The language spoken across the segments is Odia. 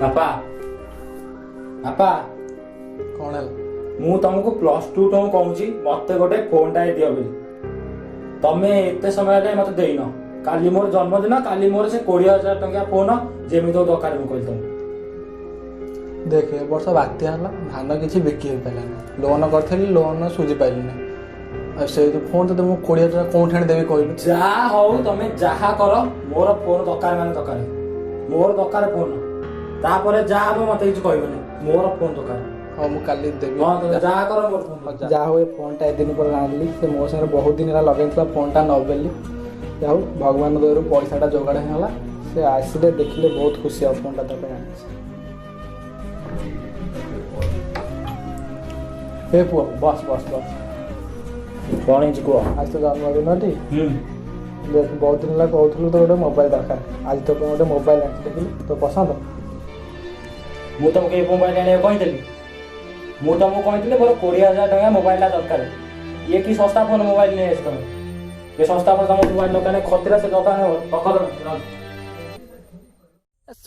ବାପା ବାପା କଣ ହେଲା? ମୁଁ ତମକୁ +2 ଟଙ୍କା କହୁଛି ମତେ ଗୋଟେ ଫୋନଟା ଦିଅ ବୋଲି। ତମେ ଏତେ ସମୟ ହେଲାଣି ମତେ ଦେଇନ। କାଲି ମୋର ଜନ୍ମଦିନ, କାଲି ମୋର ସେ 20,000 ଟଙ୍କିଆ ଫୋନ ଯେମିତି ହଉ ଦରକାର ମୁଁ କହିଲି ତମକୁ। ଦେଖ ଏ ବର୍ଷ ବାତ୍ୟା ହେଲା, ଧାନ କିଛି ବିକି ହେଇପାରିଲାନି। ଲୋନ୍ କରିଥିଲି, ଲୋନ୍ ସୁଝି ପାରିଲିନି। ଆଉ ସେ ଯେଉଁ ଫୋନ୍ ତ ମୁଁ 20,000 କୋଉଠି ଆଣି ଦେବି କହିଲୁ? ଯାହା ହଉ ତମେ ଯାହା କର, ମୋର ଫୋନ ଦରକାର ମାନେ ଦରକାର। ମୋର ଦରକାର ଫୋନ। ତାପରେ ଯାହା ହବ ମତେ କିଛି କହିବନି। ମୋର ଫୋନ ଦରକାର। ହଉ ମୁଁ କାଲି ଦେବି। ହଁ ତମେ ଯାହା କର ମୋର ଫୋନ। ଯାହା ହଉ ଏ ଫୋନ୍ଟା ଏଦିନ ପରେ ଆଣିଲି। ସେ ମୋ ସାଙ୍ଗରେ ବହୁତ ଦିନ ହେଲା ଲଗେଇଥିଲା ଫୋନ୍ଟା ନବେଲି। ଯାହା ହଉ ଭଗବାନ ଦୟାରୁ ପଇସାଟା ଯୋଗାଡ଼ ହେଇଗଲା। ସେ ଆସିଲେ ଦେଖିଲେ ବହୁତ ଖୁସି ହେବ ଫୋନ୍ଟା ତା ପାଇଁ ଆଣିଛି। ଏ ପୁଅ ବସ୍ ବସ୍ ବସ୍। କଣ ହେଇଛି କୁହ? ଆଜି ତ ଜନ୍ମଦିନଟି। ହୁଁ ବହୁତ ଦିନ ହେଲା କହୁଥିଲୁ ତ ଗୋଟେ ମୋବାଇଲ ଦରକାର। ଆଜି ତ ପାଇଁ ଗୋଟେ ମୋବାଇଲ ଆଣିଛି, ଦେଖିଲୁ ତୋ ପସନ୍ଦ? ମୁଁ ତମକୁ ଏଇ ମୋବାଇଲ ଆଣିବାକୁ କହିଥିଲି? ମୁଁ ତମକୁ କହିଥିଲି ମୋର 20,000 ଟଙ୍କା ମୋବାଇଲଟା ଦରକାର। ଇଏ କି ଶସ୍ତା ଫୋନ ମୋବାଇଲ ନେଇ ଆସିଛ ତମେ? ଏ ଶସ୍ତା ଫୋନ ତମ ମୋବାଇଲ ଦୋକାନରେ ଖତିରା ସେ ଦୋକାନ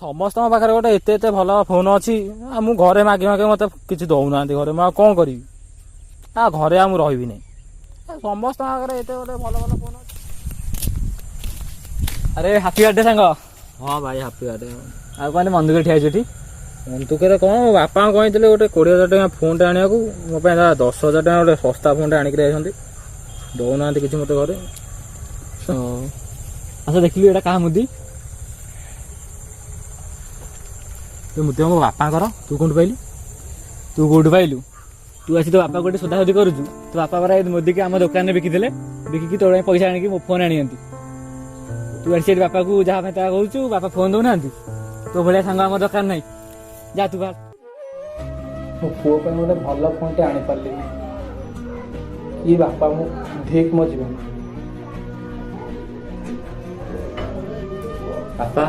ସମସ୍ତଙ୍କ ପାଖରେ ଗୋଟେ ଏତେ ଏତେ ଭଲ ଫୋନ ଅଛି। ଆଉ ମୁଁ ଘରେ ମାଗି ମାଗି ମତେ କିଛି ଦଉନାହାନ୍ତି ଘରେ। ମୁଁ ଆଉ କଣ କରିବି? ଘରେ ଆଉ ମୁଁ ରହିବିନି। ସମସ୍ତଙ୍କ ପାଖରେ ଏତେ ଗୋଟେ ଭଲ ଭଲ ଫୋନ ଅଛି। ଆରେ ହାପି ବାର୍ଥଡେ ସାଙ୍ଗ। ହଁ ଭାଇ ହାପି ବାର୍ଥଡେ। ଆଉ କଣ ମନ୍ଦିର ଠିଆ ହେଇଛି ଏଠି? ମନ୍ଦିରରେ କଣ ବାପାଙ୍କୁ କହିଥିଲେ ଗୋଟେ 20,000 ଟଙ୍କା ଫୋନଟା ଆଣିବାକୁ। ମୋ ପାଇଁ 10,000 ଟଙ୍କା ଗୋଟେ ଶସ୍ତା ଫୋନଟା ଆଣିକି ଯାଇଛନ୍ତି। ଦଉନାହାନ୍ତି କିଛି ମତେ ଘରେ। ଆଚ୍ଛା ଦେଖିଲୁ ଏଇଟା କାହା ମୁଦି? ତୁ ମୁଦି ମୋ ବାପାଙ୍କର। ତୁ କୋଉଠୁ ପାଇଲୁ? ତୁ କୋଉଠୁ ପାଇଲୁ? ତୁ ଆସି ତୋ ବାପା ଗୋଟେ ସୋଧାସୋଧି କରୁଛୁ। ତୋ ବାପା ପରା ମୁଦିକି ଆମ ଦୋକାନରେ ବିକିଥିଲେ। ବିକିକି ତୋ ପାଇଁ ପଇସା ଆଣିକି ମୋ ଫୋନ ଆଣିଛନ୍ତି। ତୁ ଆସି ଏଠି ବାପାକୁ ଯାହା ପାଇଁ ତାହା କହୁଛୁ। ବାପା ଫୋନ ଦଉନାହାନ୍ତି। ତୋ ଭଳିଆ ସାଙ୍ଗ ଆମ ଦରକାର ନାହିଁ। ଯା ତୁ ବାହାର। ମୋ ପୁଅ ପାଇଁ ଗୋଟେ ଭଲ ଫୋନ୍ଟେ ଆଣିପାରିଲିନି। କି ବାପା ମୁଁ ଧିକ୍ ମୋ ଜୀବନ। ବାପା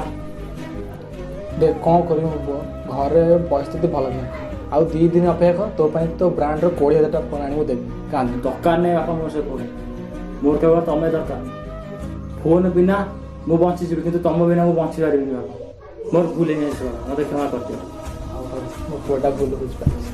ଦେଖ କଣ କରିବି ମୋ ପୁଅ, ଘରେ ପରିସ୍ଥିତି ଭଲ ନାହିଁ। ଆଉ 2 ଦିନ ଅପେକ୍ଷା କର, ତୋ ପାଇଁ ତୋ ବ୍ରାଣ୍ଡର 20,000 ଟଙ୍କା ଫୋନ୍ ଆଣିକି ଦେବି। କାନ୍ଦ ଦରକାର ନାହିଁ ବାପା ମୋର ସେ ଫୋନ। ମୋର କେବଳ ତମେ ଦରକାର। ଫୋନ ବିନା ମୁଁ ବଞ୍ଚିଯିବି, କିନ୍ତୁ ତମ ବିନା ମୁଁ ବଞ୍ଚି ପାରିବିନି ବାପା। ମୋର ଭୁଲ ହେଇଯାଇଛି ବାପା, ମତେ କ୍ଷମା କରିଦିଅ। ମୋ ପୁଅଟା ଭୁଲ ବୁଝିପାରିଛି।